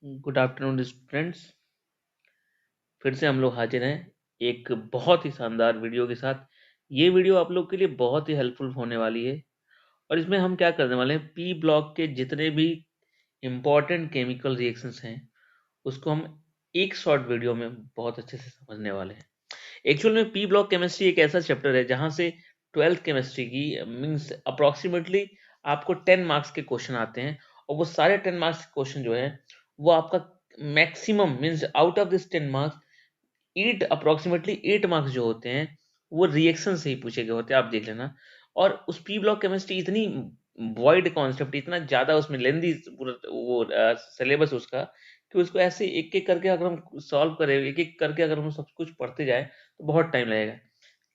Good afternoon students. फिर से हम लोग हाजिर हैं एक बहुत ही शानदार वीडियो के साथ। ये वीडियो आप लोग के लिए बहुत ही हेल्पफुल होने वाली है और इसमें हम क्या करने वाले हैं, पी ब्लॉक के जितने भी इम्पॉर्टेंट केमिकल रिएक्शंस हैं उसको हम एक शॉर्ट वीडियो में बहुत अच्छे से समझने वाले हैं। एक्चुअल में पी ब्लॉक केमिस्ट्री एक ऐसा चैप्टर है जहाँ से 12th केमिस्ट्री की मीन्स अप्रॉक्सीमेटली आपको 10 मार्क्स के क्वेश्चन आते हैं और वो सारे 10 मार्क्स के क्वेश्चन जो है वो आपका maximum means out of this 10 marks 8 marks जो होते हैं वो रिएक्शन से ही पूछे गए होते हैं, आप देख लेना। और उस पी ब्लॉक केमिस्ट्री इतनी वाइड कॉन्सेप्ट, इतना ज़्यादा उसमें लेंदी वो सिलेबस उसका कि उसको ऐसे एक एक करके अगर हम सॉल्व करें, एक एक करके अगर हम सब कुछ पढ़ते जाए तो बहुत टाइम लगेगा।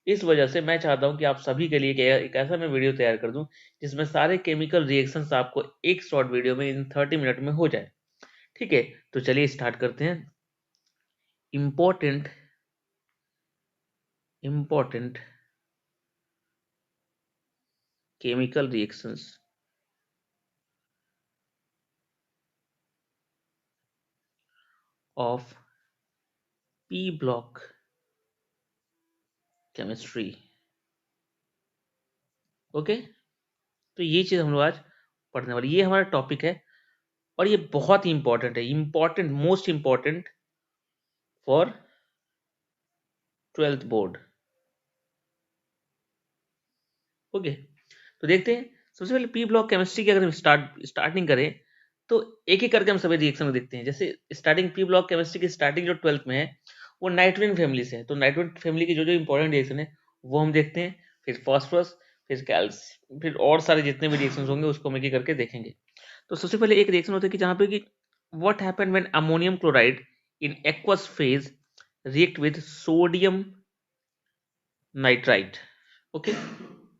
इस वजह से मैं चाहता हूं कि आप सभी के लिए एक ऐसा मैं वीडियो तैयार कर दूं जिसमें सारे केमिकल रिएक्शंस आपको एक शॉर्ट वीडियो में इन 30 मिनट में हो जाए। ठीक है, तो चलिए स्टार्ट करते हैं। Important important chemical reactions of P block chemistry. Okay, तो ये चीज हम लोग आज पढ़ने वाले, ये हमारा टॉपिक है और ये बहुत ही इंपॉर्टेंट है, important, most important for 12th board. Okay, तो देखते हैं। सबसे पहले पी ब्लॉक केमिस्ट्री की अगर हम स्टार्टिंग करें तो एक एक करके हम सभी रिएक्शन देखते हैं। जैसे स्टार्टिंग पी ब्लॉक केमिस्ट्री की स्टार्टिंग जो 12th में है वो नाइट्रोजन फैमिली से है, तो नाइट्रोजन फैमिली की जो जो इंपॉर्टेंट रिएक्शन है वो हम देखते हैं। फिर फॉस्फोरस, फिर कैल्शियम, फिर और सारे जितने भी रिएक्शन होंगे उसको हम एक एक करके देखेंगे। तो सबसे पहले एक रिएक्शन होता है कि जहाँ पे कि what happen when ammonium chloride in aqueous phase react with sodium nitrite. Okay,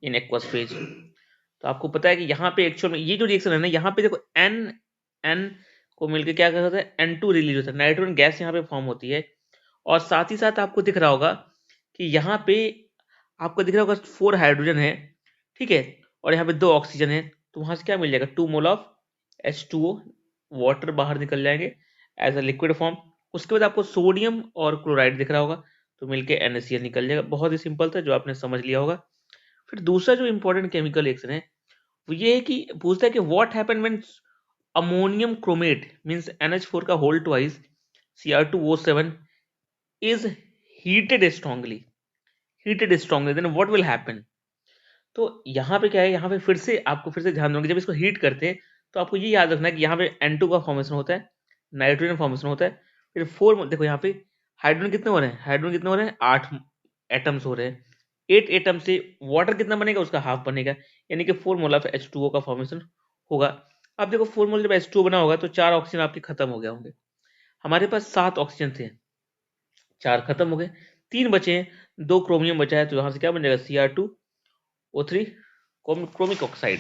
in aqueous phase. तो आपको पता है कि यहाँ पे एक्चुअल में ये जो रिएक्शन है ना, यहाँ पे देखो एन एन को मिलकर क्या करता है, N2 रिलीज होता है, नाइट्रोजन गैस यहाँ पे फॉर्म होती है। और साथ ही साथ आपको दिख रहा होगा कि यहाँ पे आपको दिख रहा होगा 4 हाइड्रोजन है, ठीक है, और यहाँ पे 2 ऑक्सीजन है। तो वहां से क्या मिल जाएगा, 2 मोल ऑफ H2O, वाटर बाहर निकल जाएंगे एज अ लिक्विड फॉर्म। उसके बाद आपको सोडियम और क्लोराइड दिख रहा होगा, तो मिलके NaCl निकल जाएगा। बहुत ही सिंपल था जो आपने समझ लिया होगा। फिर दूसरा जो इंपॉर्टेंट केमिकल रिएक्शन है वो ये है कि पूछता है कि what happen when ammonium chromate means NH4 का whole twice Cr2O7 is heated strongly then what will happen. तो यहाँ पे क्या है, यहाँ पे फिर से आपको फिर से ध्यान दोगे, जब इसको हीट करते हैं तो आपको ये याद रखना है कि यहाँ पे N2 का फॉर्मेशन होता है, नाइट्रोजन फॉर्मेशन होता है। फिर 4 देखो यहाँ पे हाइड्रोजन कितने हो रहे हैं, 8 एटम्स हो रहे हैं। 8 एटम से वाटर कितना बनेगा, उसका हाफ बनेगा, यानी कि 4 मोल ऑफ H2O का फॉर्मेशन होगा। अब देखो 4 मोल जब H2O बना होगा तो 4 ऑक्सीजन आपके खत्म हो गए होंगे। हमारे पास 7 ऑक्सीजन थे, 4 खत्म हो गए, 3 बचे हैं, 2 क्रोमियम बचा है, तो यहाँ से क्या बन जाएगा, Cr2O3 क्रोमिक ऑक्साइड।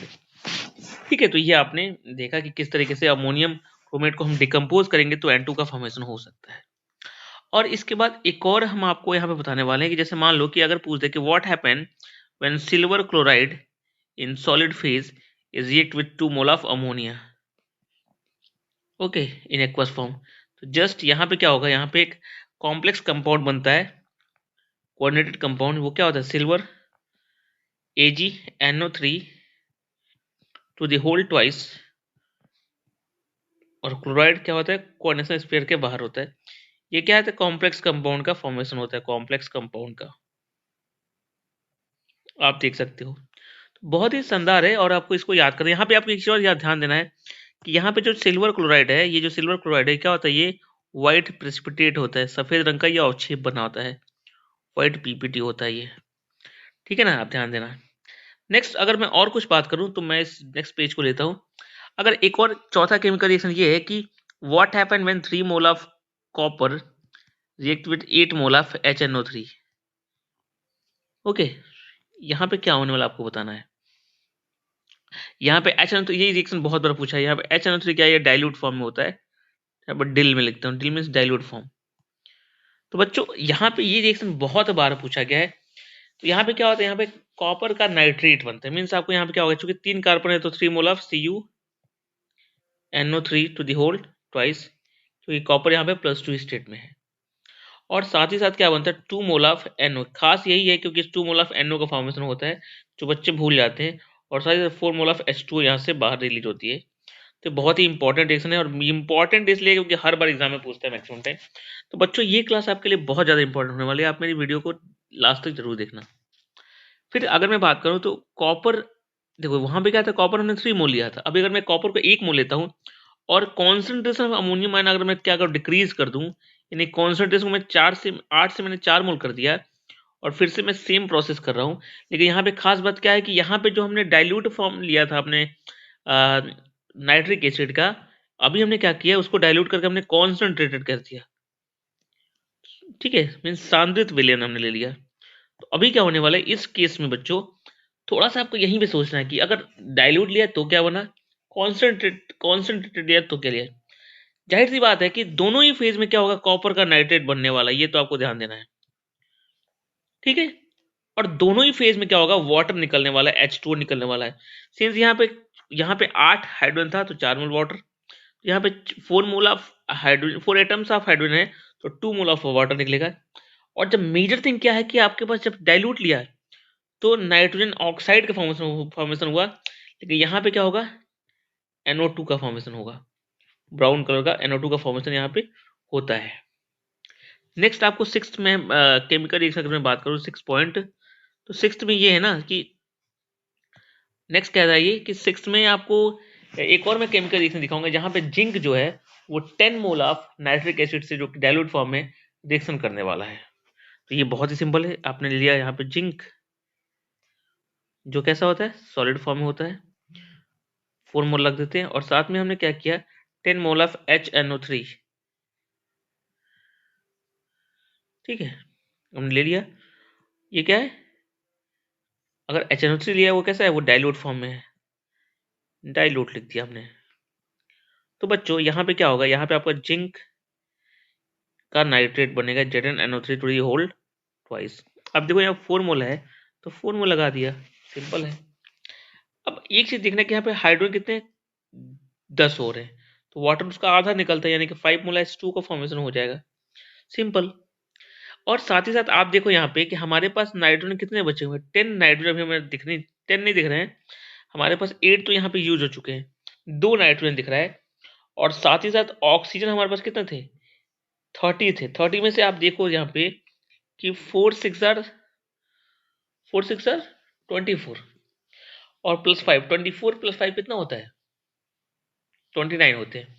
ठीक है, तो ये आपने देखा कि किस तरीके से अमोनियम क्रोमेट को हम डिकम्पोज करेंगे तो N2 का फॉर्मेशन हो सकता है। और इसके बाद एक और हम आपको यहाँ पे बताने वाले हैं कि जैसे मान लो कि अगर पूछ दे कि what happen when silver chloride in solid phase is react with 2 mole of ammonia, okay, in aqueous form. तो जस्ट यहाँ पे क्या होगा, यहाँ पे एक कॉम्प्लेक्स कंपाउंड बनता है, कोऑर्डिनेटेड कंपाउंड। वो क्या होता है, silver AgNO3 to the whole twice, और क्लोराइड क्या होता है, कोऑर्डिनेशन स्फीयर के बाहर होता है। ये क्या है, कॉम्प्लेक्स कंपाउंड का फॉर्मेशन होता है, कॉम्प्लेक्स कंपाउंड का, आप देख सकते हो। तो बहुत ही शानदार है और आपको इसको याद करना है। यहाँ पे आपको एक चीज और याद ध्यान देना है कि यहाँ पे जो सिल्वर क्लोराइड है, ये जो सिल्वर क्लोराइड है क्या होता है, ये व्हाइट प्रेसिपिटेट होता है, सफेद रंग का ये अवक्षेप बना होता है, व्हाइट PPT होता है ये। ठीक है ना, आप ध्यान देना। नेक्स्ट अगर मैं और कुछ बात करूं तो मैं इस नेक्स्ट पेज को लेता हूं। अगर एक और चौथा केमिकल रिएक्शन ये है कि what happen when 3 mole of copper react with 8 mole of HNO3। Okay, यहाँ पे क्या होने वाला आपको बताना है। यहाँ पे HNO3, ये रिएक्शन बहुत बार पूछा है। यहाँ पे HNO3 क्या है, ये डाइल्यूट फॉर्म में होता है। यहाँ पर डिल में लिखता हूँ, डिल मीन्स डाइल्यूट फॉर्म। तो बच्चों यहाँ पे ये रिएक्शन बहुत बार पूछा गया है। तो यहाँ पे क्या होता है, यहाँ पे कॉपर का नाइट्रेट बनता है, मीन्स आपको यहाँ पे क्या होगा, चूंकि 3 कार्बन है तो 3 mole of CuNO3 to the whole twice क्योंकि कॉपर यहाँ पे +2 स्टेट में है। और साथ ही साथ क्या बनता है 2 मोल ऑफ NO, खास यही है क्योंकि 2 मोल ऑफ NO का फॉर्मेशन होता है जो बच्चे भूल जाते हैं, और साथ ही साथ 4 मोल ऑफ H2 यहाँ से बाहर रिलीज होती है। तो बहुत ही इंपॉर्टेंट रिएक्शन है, और इंपॉर्टेंट इसलिए क्योंकि हर बार एग्जाम में पूछता है मैक्सिमम टाइम। तो बच्चों ये क्लास आपके लिए बहुत ज़्यादा इंपॉर्टेंट होने वाली है, आप मेरी वीडियो को लास्ट तक जरूर देखना। फिर अगर मैं बात करूँ तो कॉपर, देखो वहाँ पे क्या था, कॉपर हमने 3 मोल लिया था। अभी अगर मैं कॉपर को 1 मोल लेता हूँ और कॉन्सेंट्रेशन ऑफ अमोनियम आयन अगर मैं क्या करूँ डिक्रीज कर दूँ, यानी कॉन्सेंट्रेशन को मैं 8 से मैंने 4 मोल कर दिया, और फिर से मैं सेम प्रोसेस कर रहा हूँ। लेकिन यहाँ पे खास बात क्या है कि यहाँ पे जो हमने डाइल्यूट फॉर्म लिया था अपने नाइट्रिक एसिड का, अभी हमने क्या किया उसको डाइल्यूट करके हमने कॉन्सेंट्रेटेड कर दिया। ठीक है, मीन्स सांद्रित विलयन हमने ले लिया। तो अभी क्या होने वाला है इस केस में बच्चों, थोड़ा सा आपको यहीं पे सोचना है कि अगर डाइल्यूट लिया तो क्या बना, कॉन्सेंट्रेटेड लिया तो क्या लिया। जाहिर सी बात है कि दोनों ही फेज में क्या होगा, कॉपर का नाइट्रेट बनने वाला है, ये तो आपको ध्यान देना है। ठीक है, और दोनों ही फेज में क्या होगा, वाटर निकलने वाला है, H2O निकलने वाला है। सिंस यहाँ पे 8 हाइड्रोजन था तो 4 मोल वाटर, यहाँ पे 4 mole of hydrogen, 4 atoms of hydrogen है तो 2 मोल ऑफ वाटर निकलेगा। और जब मेजर थिंग क्या है कि आपके पास जब डाइल्यूट लिया है तो नाइट्रोजन ऑक्साइड का फॉर्मेशन हुआ, लेकिन यहाँ पे क्या होगा, NO2 का फॉर्मेशन होगा, ब्राउन कलर का NO2 का फॉर्मेशन यहाँ पे होता है। नेक्स्ट आपको सिक्स्थ में केमिकल रिएक्शन अगर मैं बात करूँ 6 पॉइंट, तो सिक्स्थ में ये है ना कि नेक्स्ट कह रहा है ये कि सिक्स्थ में आपको एक और मैं केमिकल रिएक्शन दिखाऊंगा जहां पे जिंक जो है वो 10 मोल ऑफ नाइट्रिक एसिड से जो डाइल्यूट फॉर्म में रिएक्शन करने वाला है। तो ये बहुत ही सिंपल है, आपने लिया यहाँ पे जिंक जो कैसा होता है, सॉलिड फॉर्म में होता है, 4 मोल लग देते हैं, और साथ में हमने क्या किया 10 मोल ऑफ HNO3। ठीक है, हमने ले लिया, ये क्या है, अगर HNO3 लिया वो कैसा है, वो डाइल्यूट फॉर्म में है, डाइल्यूट लिख दिया हमने। तो बच्चों यहाँ पे क्या होगा, यहाँ पे आपका जिंक का नाइट्रेट बनेगा ZnNO3 to the whole twice. अब देखो यहाँ 4 मोल है तो 4 मोल लगा दिया, सिंपल है। अब एक चीज देखना कि यहाँ पे हाइड्रोजन कितने 10 हो रहे हैं, तो वाटर उसका आधा निकलता है, यानी कि 5 मोल H2 का फॉर्मेशन हो जाएगा, सिंपल। और साथ ही साथ आप देखो यहाँ पे कि हमारे पास नाइट्रोजन कितने बचे हुए हैं, 10 नाइट्रोजन अभी हमें दिख नहीं, 10 नहीं दिख रहे हैं हमारे पास, 8 तो यहाँ पे यूज हो चुके हैं, 2 नाइट्रोजन दिख रहा है। और साथ ही साथ ऑक्सीजन हमारे पास कितने थे, 30 थे। 30 में से आप देखो यहाँ पे कि 4 6 24, और +5, 24 + 5 कितना होता है, 29 होते हैं।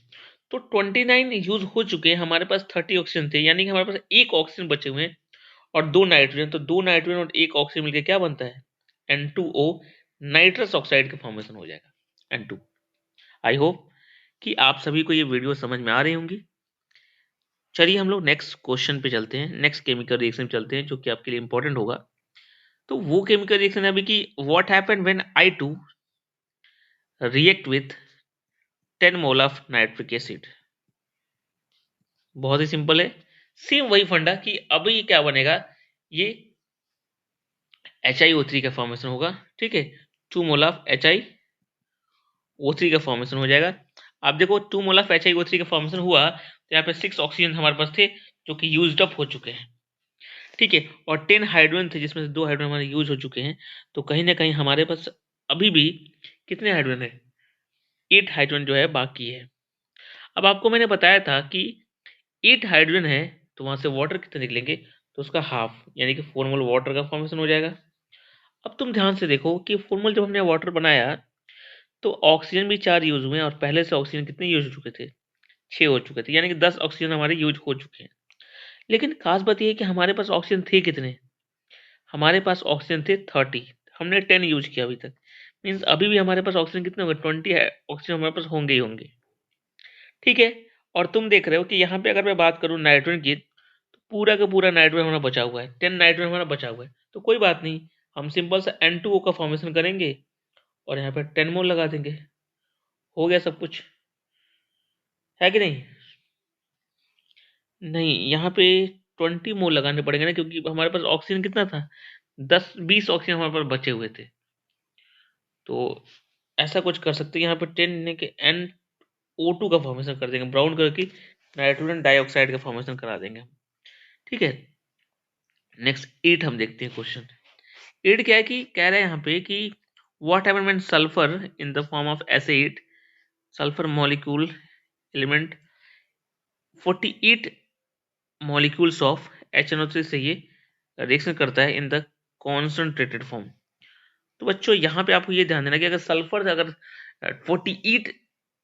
तो 29 यूज हो चुके हैं, हमारे पास 30 ऑक्सीजन थे, यानी कि हमारे पास एक ऑक्सीजन बचे हुए हैं और 2 नाइट्रोजन। तो 2 नाइट्रोजन और एक ऑक्सीजन मिलकर क्या बनता है, N2O, नाइट्रस ऑक्साइड का फॉर्मेशन हो जाएगा, N2। आई होप कि आप सभी को ये वीडियो समझ में आ रही होंगी। चलिए हम लोग नेक्स्ट क्वेश्चन पे चलते हैं, नेक्स्ट केमिकल रिएक्शन पे चलते हैं जो कि आपके लिए इंपॉर्टेंट होगा। तो वो केमिकल रिएक्शन है अभी कि what happened when I2 react with 10 mole of nitric acid. बहुत ही सिंपल है, सेम वही फंडा कि अभी क्या बनेगा, ये HiO3 का फॉर्मेशन होगा। ठीक है, 2 मोल ऑफ HiO3 का फॉर्मेशन हो जाएगा। आप देखो 2 मोल ऑफ HiO3 का फॉर्मेशन हुआ तो यहाँ पे 6 ऑक्सीजन हमारे पास थे जो कि यूज्ड अप हो चुके हैं। ठीक है, और 10 हाइड्रोजन थे जिसमें से 2 हाइड्रोजन हमारे यूज हो चुके हैं। तो कहीं ना कहीं हमारे पास अभी भी कितने हाइड्रोजन है, 8 हाइड्रोजन जो है बाकी है। अब आपको मैंने बताया था कि 8 हाइड्रोजन है तो वहां से वाटर कितने निकलेंगे, तो उसका हाफ यानी कि 4 मोल वाटर का फॉर्मेशन हो जाएगा। अब तुम ध्यान से देखो कि 4 मोल जब हमने वाटर बनाया तो ऑक्सीजन भी 4 यूज हुए, और पहले से ऑक्सीजन कितने यूज हो चुके थे, 6 हो चुके थे, यानी कि 10 ऑक्सीजन हमारे यूज हो चुके हैं। लेकिन खास बात यह है कि हमारे पास ऑक्सीजन थे कितने, हमारे पास ऑक्सीजन थे 30, हमने 10 यूज किया अभी तक, मीन्स अभी भी हमारे पास ऑक्सीजन कितने होंगे, 20 है ऑक्सीजन हमारे पास होंगे ही होंगे। ठीक है, और तुम देख रहे हो कि यहाँ पे अगर मैं बात करूँ नाइट्रोजन की, तो पूरा का पूरा नाइट्रोजन हमारा बचा हुआ है, 10 नाइट्रोजन हमारा बचा हुआ है। तो कोई बात नहीं, हम सिंपल सा N2O का फॉर्मेशन करेंगे और यहाँ पे 10 मोल लगा देंगे, हो गया सब कुछ, है कि नहीं। नहीं, यहाँ पे 20 मोल लगाने पड़ेंगे ना, क्योंकि हमारे पास ऑक्सीजन कितना था, 10-20 ऑक्सीजन हमारे पास बचे हुए थे। तो ऐसा कुछ कर सकते हैं, यहाँ पे 10 यानी कि NO2 का फॉर्मेशन कर देंगे, ब्राउन कलर की नाइट्रोजन डाइऑक्साइड का फॉर्मेशन करा देंगे। ठीक है, नेक्स्ट 8 हम देखते हैं क्वेश्चन। 8 क्या है कि कह रहे हैं यहाँ पे कि what happen when sulphur in the form of acid, sulphur molecule element 48 molecules of HNO3 से ये रिएक्शन करता है इन द कॉन्सेंट्रेटेड फॉर्म। तो बच्चों यहाँ पे आपको ये ध्यान देना कि अगर सल्फर अगर 48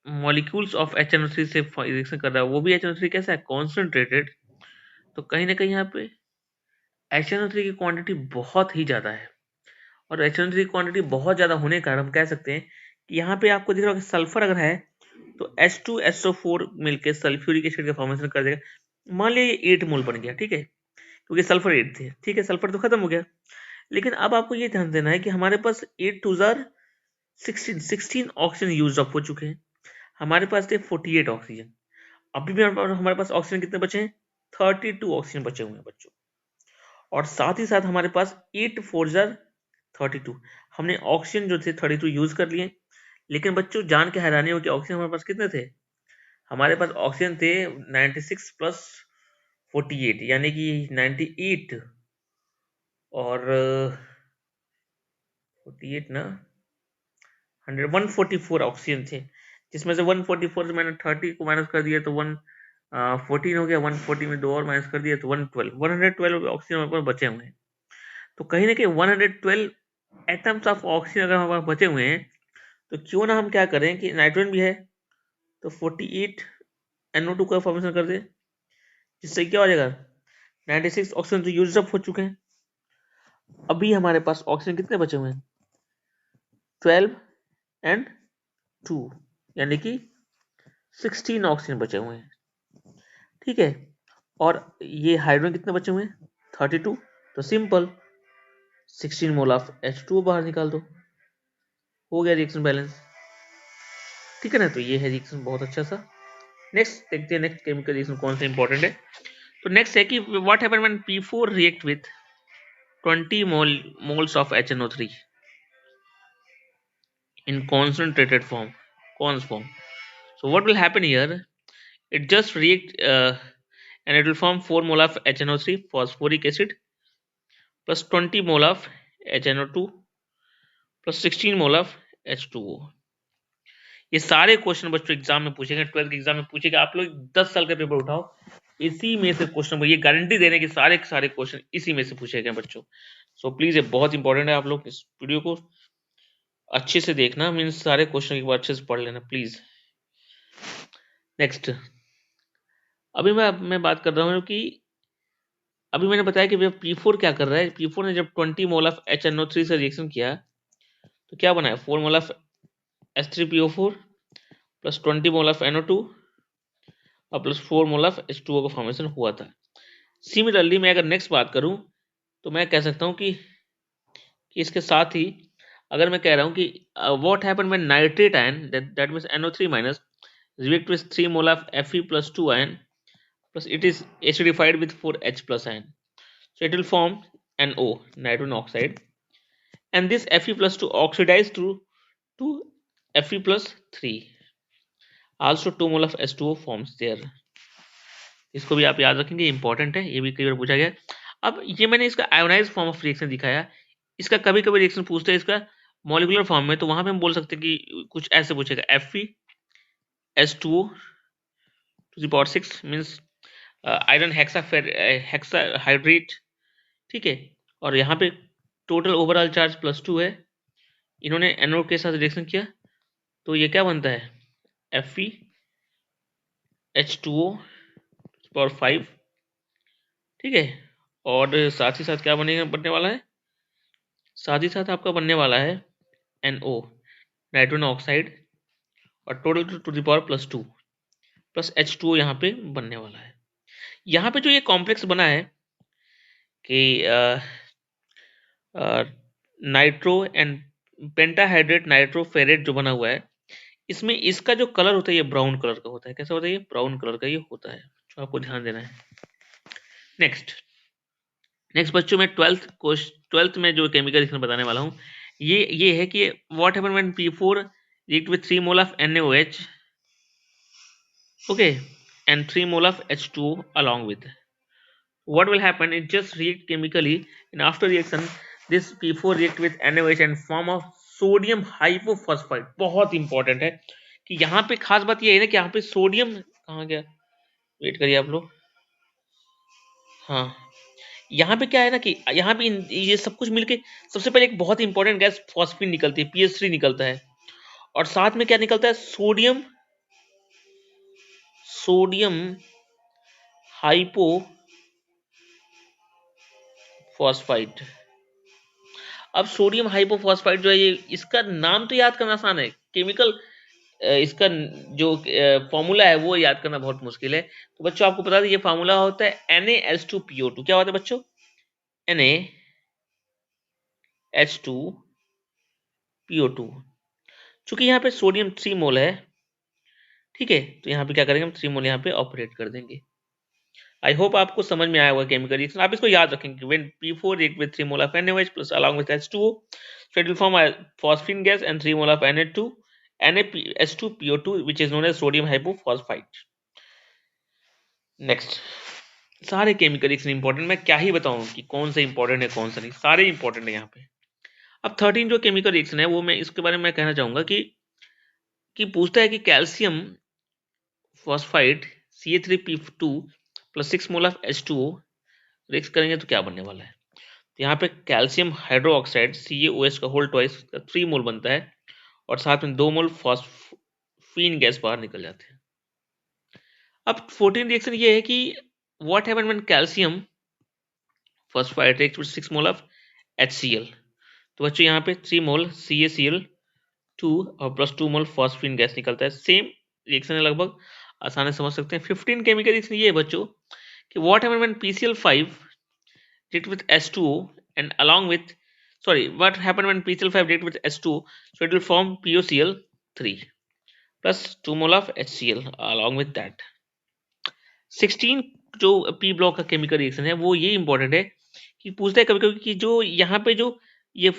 मॉलिक्यूल्स ऑफ HNO3 से रिएक्शन कर रहा है, वो भी HNO3 कैसा है, कॉन्सेंट्रेटेड, तो कहीं ना कहीं यहाँ पे HNO3 की क्वांटिटी बहुत ही ज़्यादा है। और HNO3 की क्वांटिटी बहुत ज़्यादा होने के कारण हम कह सकते हैं कि यहाँ पे आपको दिख रहा है कि सल्फर अगर है तो H2SO4 मिलकर सल्फ्यूरिक एसिड का फॉर्मेशन कर देगा। मान लिया ये 8 मोल बन गया, ठीक है, क्योंकि सल्फर 8 थे, ठीक है, सल्फर तो खत्म हो गया। लेकिन अब आपको ये ध्यान देना है कि हमारे पास 8 2 जार 16 ऑक्सीजन यूज अप हो चुके हैं, हमारे पास थे 48 ऑक्सीजन। अभी भी हमारे पास ऑक्सीजन कितने बचे हैं, 32 ऑक्सीजन बचे हुए हैं बच्चों। और साथ ही साथ हमारे पास 8 4 जार 32, हमने ऑक्सीजन जो थे 32 यूज कर लिए। लेकिन बच्चों जान के हैरानी हो कि ऑक्सीजन हमारे पास कितने थे, हमारे पास ऑक्सीजन थे 96 प्लस 48 यानी कि 98 और 48 ना 100 144 ऑक्सीजन थे, जिसमें से 144 से मैंने 30 को माइनस कर दिया तो 14 हो गया, 140 में 2 और माइनस कर दिया तो 112 ऑक्सीजन हमारे पास बचे हुए हैं। तो कहीं ना कहीं 112 एटम्स ऑफ ऑक्सीजन अगर हमारे पास बचे हुए हैं तो क्यों ना हम क्या करें कि नाइट्रोजन भी है तो 48 NO2 का फॉर्मेशन कर दे, जिससे क्या हो जाएगा 96 ऑक्सीजन तो यूज अप हो चुके हैं। अभी हमारे पास ऑक्सीजन कितने बचे हुए हैं, 12 एंड 2 यानी कि 16 ऑक्सीजन बचे हुए हैं, ठीक है। और ये हाइड्रोजन कितने बचे हुए हैं 32, तो सिंपल 16 मोल ऑफ H2O बाहर निकाल दो, हो गया रिएक्शन बैलेंस, ठीक है ना। तो ये है रिएक्शन बहुत अच्छा सा। नेक्स्ट देखते हैं नेक्स्ट केमिकल रिएक्शन कौन सा इंपॉर्टेंट है। तो नेक्स्ट है कि what happen when P4 react with 20 moles of HNO3 in concentrated form, cons form. So what will happen here, it just react and it will form 4 mole of HNO3 phosphoric acid plus 20 mole of HNO2 plus 16 mole of H2O। ये सारे question बच्चों exam में पूछेंगे, 12th के exam में पूछेगा। आप लोग 10 साल का पेपर उठाओ, इसी में से क्वेश्चन, ये गारंटी देने की सारे के सारे क्वेश्चन इसी में से पूछे गए बच्चों। सो प्लीज ये बहुत इंपॉर्टेंट है, आप लोग इस वीडियो को अच्छे से देखना, मीन्स सारे क्वेश्चन एक बार अच्छे से पढ़ लेना प्लीज। नेक्स्ट अभी मैं बात कर रहा हूँ कि अभी मैंने बताया कि P4 क्या कर रहा है। P4 ने जब 20 मोल ऑफ HNO3 से रिएक्शन किया तो क्या बनाया, 4 mole of H3PO4 plus 20 mole of NO2 और प्लस 4 मोल ऑफ H2O का फॉर्मेशन हुआ था। सिमिलरली मैं अगर नेक्स्ट बात करूं तो मैं कह सकता हूं कि इसके साथ ही अगर मैं कह रहा हूं कि what happen when nitrate ion that means NO3 minus react with 3 mole of Fe plus 2 ion plus it is acidified with 4H plus ion, so it will form NO, nitrogen oxide, and this Fe plus 2 oxidized to Fe plus 3, also 2 mole of H2O forms there। इसको भी आप याद रखेंगे, important है, ये भी कई बार पूछा गया। अब ये मैंने इसका आयोनाइज फॉर्म ऑफ रिएक्शन दिखाया, इसका कभी कभी रिएक्शन पूछते हैं इसका मॉलिक्यूलर फॉर्म में, तो वहां पे हम बोल सकते हैं कि कुछ ऐसे पूछेगा Fe H2O to the power 6 means iron hexahydrate, ठीक है। और यहाँ पे टोटल ओवरऑल चार्ज +2 है, इन्होंने एनोड के साथ रिएक्शन किया तो ये क्या बनता है FeH2O पावर 5, ठीक है। और साथ ही साथ क्या बनने वाला है, साथ ही साथ आपका बनने वाला है NO, नाइट्रोजन ऑक्साइड, और total two the power +2 plus H2O यहाँ पे बनने वाला है। यहाँ पे जो ये कॉम्प्लेक्स बना है कि नाइट्रो एंड पेंटाहाइड्रेट नाइट्रोफेरेट जो बना हुआ है, इसमें इसका जो कलर होता है ये ब्राउन कलर का होता है। कैसा होता है ये, ब्राउन कलर का ये होता है, जो आपको ध्यान देना है। नेक्स्ट बच्चों में 12th में जो केमिकल रिएक्शन बताने वाला हूँ ये है कि what happen when P4 react with 3 mole of NaOH, okay, and 3 mole of H2O along with. What will happen? It just react chemically, and after reaction, this P4 react with NaOH and form of sodium hypophosphite. बहुत important है कि यहाँ पे खास बात ये है ना कि यहाँ पे सोडियम कहाँ गया, वेट करिए आप लोग. हाँ, यहाँ पे क्या है ना कि यहाँ पे ये सब कुछ मिलके सबसे पहले एक बहुत इंपॉर्टेंट गैस फॉस्फीन निकलती है, PH3 निकलता है, और साथ में क्या निकलता है, सोडियम हाइपोफॉस्फाइड. अब सोडियम हाइपोफॉस्फाइड जो है, ये इसका नाम तो याद करना आसान है, केमिकल इसका जो फॉर्मूला है वो याद करना बहुत मुश्किल है. तो बच्चों आपको बता दें ये फॉर्मूला होता है NaH2PO2. क्या होता है बच्चों? NaH2PO2. चूंकि यहाँ पे सोडियम 3 मोल है, ठीक है, तो यहाँ पे क्या करेंगे हम 3 मोल यहाँ पे ऑपरेट कर देंगे. आई होप आपको समझ में आया होगा केमिकल रिएक्शन. आप इसको याद रखेंगे, when P4 react with 3 mole of NaOH plus along with H2O, so it will form a phosphine gas and 3 mole of NaH2PO2, which is known as sodium hypophosphite. Next, सारे chemical reaction important, मैं क्या ही बताऊं कि कौन सा important है कौन सा नहीं, सारे इंपॉर्टेंट है यहाँ पे. अब 13 जो केमिकल रिएक्शन है वो मैं इसके बारे में कहना चाहूंगा कि पूछता है कि calcium phosphide CA3P2 plus 6 mole of H2O react करेंगे तो क्या बनने वाला है. तो यहाँ पे कैल्शियम हाइड्रोक्साइड CaOH का होल ट्वाइस का 3 मोल बनता है, और साथ में 2 मोल फॉस्फीन गैस बाहर निकल जाते हैं. अब 14 रिएक्शन ये है कि what happen when calcium phosphide react with 6 mole of HCl. तो बच्चों यहाँ पे 3 मोल CaCl2 और प्लस 2 मोल फॉस्फीन गैस निकलता है. सेम रिएक्शन है लगभग, आसानी से समझ सकते हैं. 15 केमिकल रिएक्शन ये है बच्चों कि what happen when PCl5 react with H2O and along with, sorry, what happened when PCl5 react with H2O, so it will form POCl3 plus 2 mole of HCl along with that. 16 जो P block का chemical reaction है वो ये important है कि पूछता है कभी कभी कि जो यहाँ पे जो ये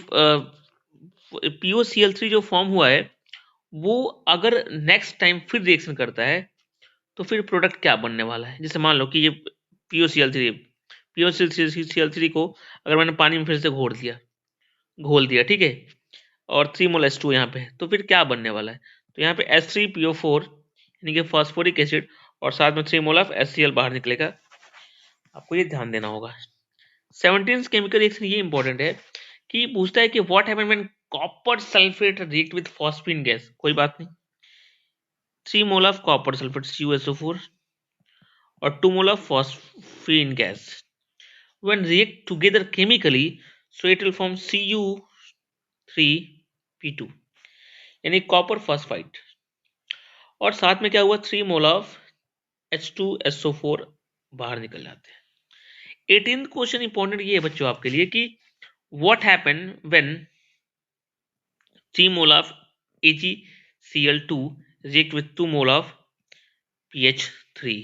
POCl3 जो फॉर्म हुआ है वो अगर नेक्स्ट टाइम फिर रिएक्शन करता है तो फिर प्रोडक्ट क्या बनने वाला है. जैसे मान लो कि ये POCl3 को अगर मैंने पानी में फिर से घोल दिया, ठीक है, और 3 मोल H2 यहाँ पे, तो फिर क्या बनने वाला है. तो यहाँ पे H3PO4 यानी कि फॉस्फोरिक एसिड और साथ में 3 मोल ऑफ HCl बाहर निकलेगा. आपको ये ध्यान देना होगा. 17 केमिकल रिएक्शन ये इंपॉर्टेंट है कि पूछता है कि what happen when copper sulphate react with phosphine gas. कोई बात नहीं, 3 mole of copper sulphate CuSO4 और 2 mole of phosphine gas when react together chemically, so it will form Cu3P2 यानी कॉपर फॉस्फाइड, और साथ में क्या हुआ 3 मोल ऑफ H2SO4 बाहर निकल जाते हैं. 18th क्वेश्चन इंपॉर्टेंट ये है बच्चों आपके लिए कि what happen when 3 mole of AgCl2 react with 2 mole of PH3.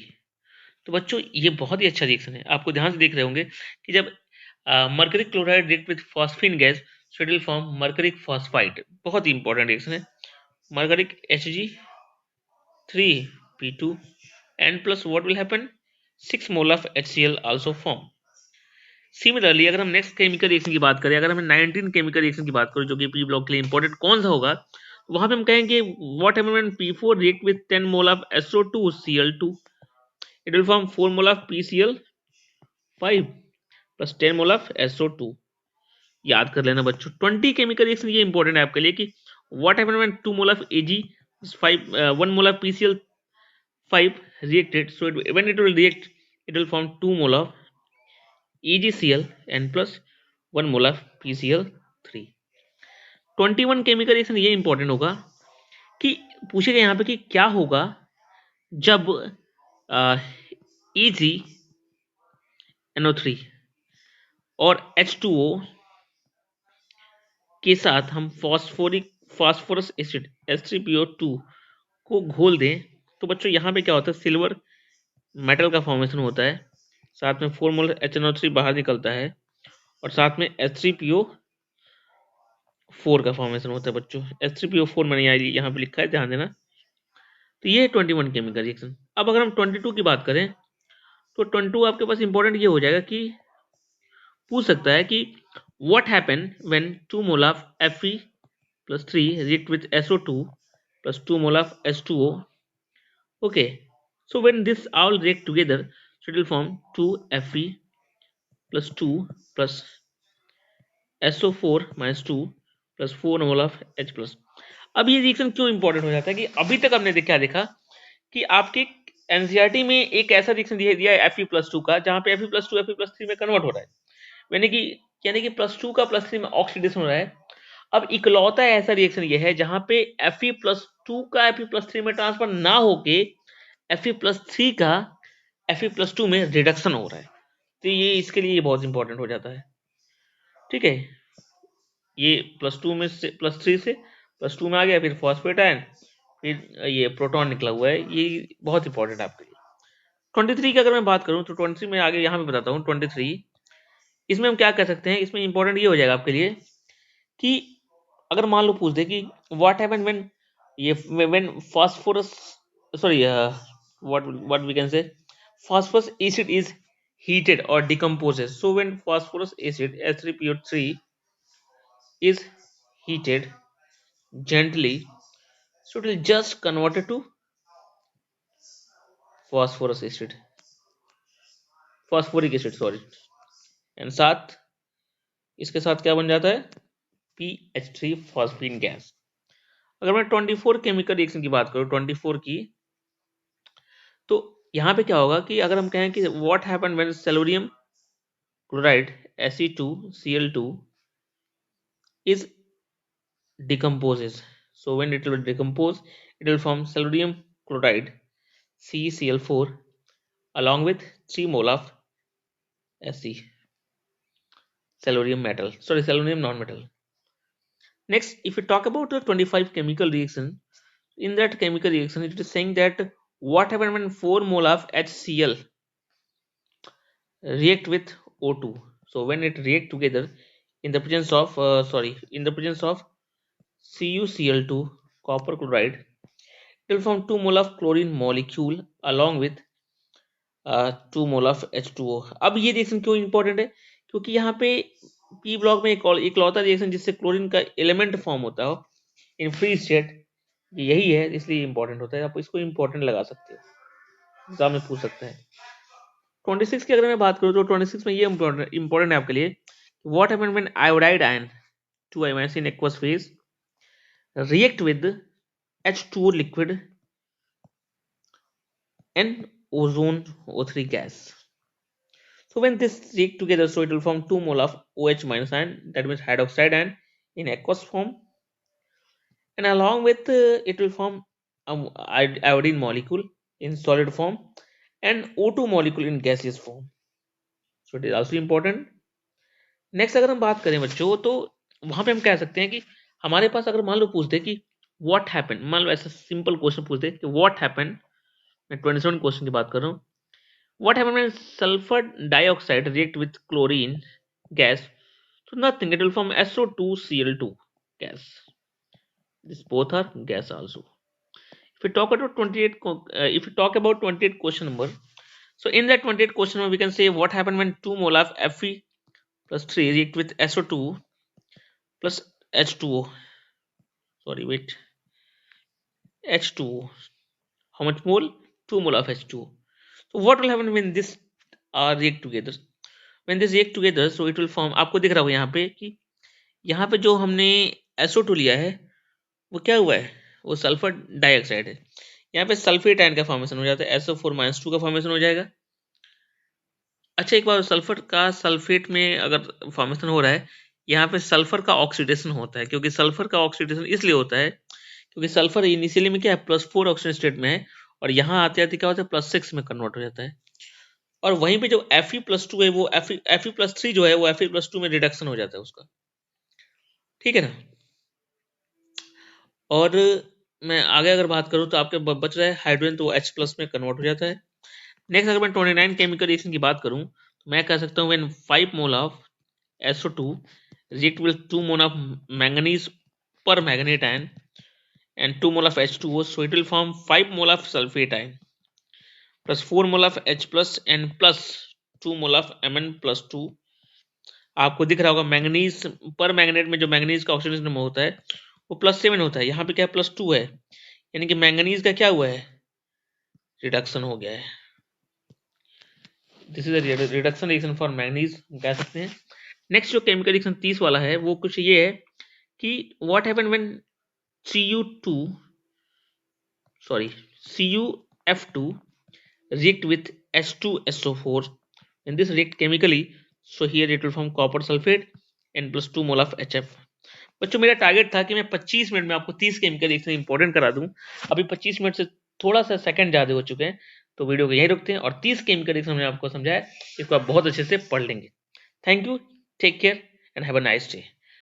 तो बच्चों ये बहुत ही अच्छा रिएक्शन है, आपको ध्यान से देख रहे होंगे कि जब mercuric chloride react with phosphine gas, so it will form mercuric phosphide. बहुत ही इंपॉर्टेंट रिएक्शन है. Mercuric Hg3P2 and plus what will happen, 6 mole of HCl also form. Similarly अगर हम नेक्स्ट केमिकल रिएक्शन की बात करें, अगर हम 19 केमिकल रिएक्शन की बात करें जो कि पी ब्लॉक के लिए इंपॉर्टेंट कौन सा होगा, तो वहां पे हम कहेंगे what happen when P4 react with 10 mole of SO2Cl2, it will form 4 mole of PCl5 plus 10 mole of SO2. याद कर लेना बच्चों. 20 केमिकल रिएक्शन ये इंपॉर्टेंट है आपके लिए कि what happen when 2 mole of Ag 1 mole of PCl5 reacted, so when it will react it will form 2 mole of AgCl and plus 1 mole of PCl3. 21 chemical reaction ये important होगा कि पूछेगा यहाँ पे कि क्या होगा जब EgNO3 और H2O के साथ हम फास्फोरस एसिड H3PO2 को घोल दें. तो बच्चों यहाँ पे क्या होता है, सिल्वर मेटल का फॉर्मेशन होता है, साथ में 4 मोल HNO3 बाहर निकलता है, और साथ में H3PO4 का फॉर्मेशन होता है. बच्चों H3PO4 मैंने यहाँ पे लिखा है, ध्यान देना. तो ये 21 केमिकल रिएक्शन. अब अगर हम 22 की बात करें तो 22 आपके पास इंपॉर्टेंट ये हो जाएगा कि पूछ सकता है कि what happen when 2 mole of Fe+3 react with SO2 plus 2 mole of H2O. Okay, so when this all react together, so it will form 2Fe plus 2 plus SO4 minus 2 plus 4 mole of H plus. अब ये reaction क्यों important हो जाता है कि अभी तक हमने क्या देखा कि आपके एनसीईआरटी में एक ऐसा रिएक्शन दिया है Fe+2 का, जहां पे Fe+2 Fe+3 में कन्वर्ट हो रहा है, यानी कि +2 का +3 में ऑक्सीडेशन हो रहा है। अब इकलौता ऐसा रिएक्शन ये है जहां पे Fe+2 का Fe+3 में ट्रांसफर ना होके Fe+3 का Fe+2 में रिडक्शन हो रहा है। तो ये इसके लिए बहुत इंपॉर्टेंट हो जाता है। ठीक है, ये +2 में से +3 से +2 में आ गया, फिर फॉस्फेट आयन, फिर ये प्रोटॉन निकला हुआ है, ये बहुत इंपॉर्टेंट है आपके लिए। 23 की अगर मैं बात करूं तो 23 में आगे यहाँ पे बताता हूँ। 23 इसमें हम क्या कर सकते हैं, इसमें इंपॉर्टेंट ये हो जाएगा आपके लिए कि अगर मान लो पूछ दे कि what happen when when phosphorus sorry what we can say phosphorus acid is heated or decomposes. So when phosphorus acid H3PO3 is heated gently, so it will just convert it to phosphorus acid, phosphoric acid sorry, and साथ इसके साथ क्या बन जाता है, PH3 phosphine gas. अगर मैं 24 chemical reaction की बात करूं 24 की, तो यहां पे क्या होगा कि अगर हम कहें कि what happen when selenium chloride Fe2Cl2 is decomposes, so when it will decompose it will form selenium chloride CeCl4 along with 3 mole of Se, selenium non-metal. Next, if we talk about the 25 chemical reaction, in that chemical reaction it is saying that what happens when 4 mole of HCl react with O2. So when it react together in the presence of CuCl2 copper chloride, it will form 2 mole of chlorine molecule along with 2 mole of H2O। अब ये reaction क्यों important है, क्योंकि यहाँ पे P block में इकलौता reaction जिससे क्लोरीन का एलिमेंट फॉर्म होता हो इन फ्री स्टेट, यही है, इसलिए इंपॉर्टेंट होता है। आप इसको इंपॉर्टेंट लगा सकते हो, एग्जाम में पूछ सकते हैं। 26 की अगर मैं बात करूँ तो 26 में ये इंपॉर्टेंट है आपके लिए, what happens when iodide ion 2 ions in aqueous phase react with H2O liquid and ozone O3 gas. So when this react together, so it will form 2 mole of OH minus ion, that means hydroxide ion in aqueous form, and along with it will form iodine molecule in solid form and O2 molecule in gaseous form. So it is also important. Next अगर हम बात करें बच्चों, तो वहां पे हम कह सकते हैं कि हमारे पास अगर मान लो पूछ दे कि व्हाट हैपन, मान लो ऐसा सिंपल क्वेश्चन पूछ दे कि व्हाट हैपन, मैं 27 क्वेश्चन की बात कर रहा हूँ, what happens when sulfur dioxide react with chlorine gas? So nothing, it will form SO2Cl2 gas. This both are gas also. If we talk about 28 question number, so in that 28 question number we can say what happened when 2 mole of Fe+3 react with SO2 plus H2O. Sorry, wait. H2O. How much mole? 2 mole of H2O. So what will happen when this react together? When this react together, so it will form, आपको दिख रहा होगा यहाँ पे कि यहाँ पे जो हमने SO2 लिया है वो क्या हुआ है, वो सल्फर डाइऑक्साइड है। यहाँ पे सल्फेट आयन का फॉर्मेशन हो जाता है, SO4-2 का फॉर्मेशन हो जाएगा। अच्छा, एक बार सल्फर का सल्फेट में अगर फॉर्मेशन हो रहा है, यहाँ पे सल्फर का ऑक्सीडेशन होता है, क्योंकि सल्फर का ऑक्सीडेशन इसलिए होता है क्योंकि सल्फर इनिशियली में क्या है +4 ऑक्सीजन स्टेट में है, और यहाँ आते आते क्या होता है +6 में कन्वर्ट हो जाता है, और वहीं पे जो Fe+2 है वो Fe+3 जो है वो Fe+2 में रिडक्शन हो जाता है उसका। ठीक है ना। और मैं आगे अगर बात करूं तो आपके बच रहा है हाइड्रोजन, तो वो H+ में कन्वर्ट हो जाता है। नेक्स्ट अगर मैं 29 केमिकल रिएक्शन की बात करूं तो मैं कह सकता हूं when 5 mole of SO2 react with 2 mole of manganese permanganate ion and 2 mole of H2O, so it will form 5 mole of sulfate ion. Plus 4 mole of H plus and plus 2 mole of Mn+2। आपको दिख रहा होगा manganese पर magnet में जो manganese का oxygen number होता है वो +7 होता है, यहाँ पे क्या +2 है, यानी कि मैंगनीज का क्या हुआ है, रिडक्शन हो गया है। This is reduction reaction for manganese कह सकते हैं। नेक्स्ट जो केमिकल रिएक्शन 30 वाला है वो कुछ ये है कि what happen when Cu2 sorry CuF2 react with H2SO4 in this react chemically, so here it will form copper sulfate and plus 2 mole of HF। बच्चों मेरा टारगेट था कि मैं 25 मिनट में आपको 30 केमिकल रिएक्शन इंपॉर्टेंट करा दूं, अभी 25 मिनट से थोड़ा सा सेकंड ज्यादा हो चुके हैं, तो वीडियो को यहीं रुकते हैं और 30 केमिकल रिएक्शन मैंने आपको समझाया, इसको आप बहुत अच्छे से पढ़ लेंगे। Thank you, take care and have a nice day.